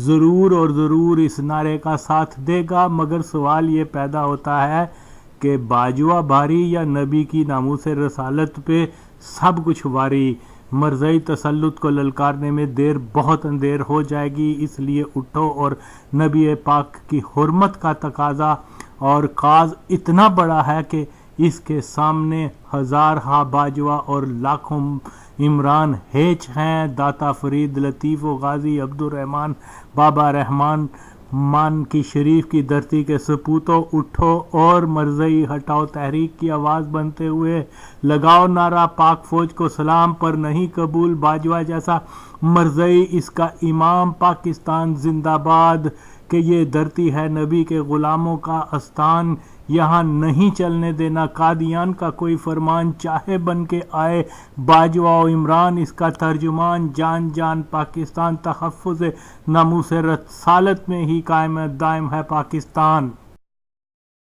ضرور اس نعرے کا ساتھ دے گا۔ مگر سوال یہ پیدا ہوتا ہے کہ باجوہ بھاری یا نبی کی ناموس رسالت پہ سب کچھ واری؟ مرزئی تسلط کو للکارنے میں دیر بہت اندیر ہو جائے گی، اس لیے اٹھو اور نبی پاک کی حرمت کا تقاضا اور کاز اتنا بڑا ہے کہ اس کے سامنے ہزارہا باجوہ اور لاکھوں عمران ہیچ ہیں۔ داتا فرید لطیف و غازی عبدالرحمن بابا رحمان مان کی شریف کی دھرتی کے سپوتوں، اٹھو اور مرزائی ہٹاؤ تحریک کی آواز بنتے ہوئے لگاؤ نعرہ، پاک فوج کو سلام پر نہیں قبول باجوہ جیسا مرزائی، اس کا امام، پاکستان زندہ باد، کہ یہ دھرتی ہے نبی کے غلاموں کا آستان، یہاں نہیں چلنے دینا قادیان کا کوئی فرمان، چاہے بن کے آئے باجوہ و عمران، اس کا ترجمان، جان جان پاکستان، تحفظ ناموس رسالت میں ہی قائم دائم ہے پاکستان۔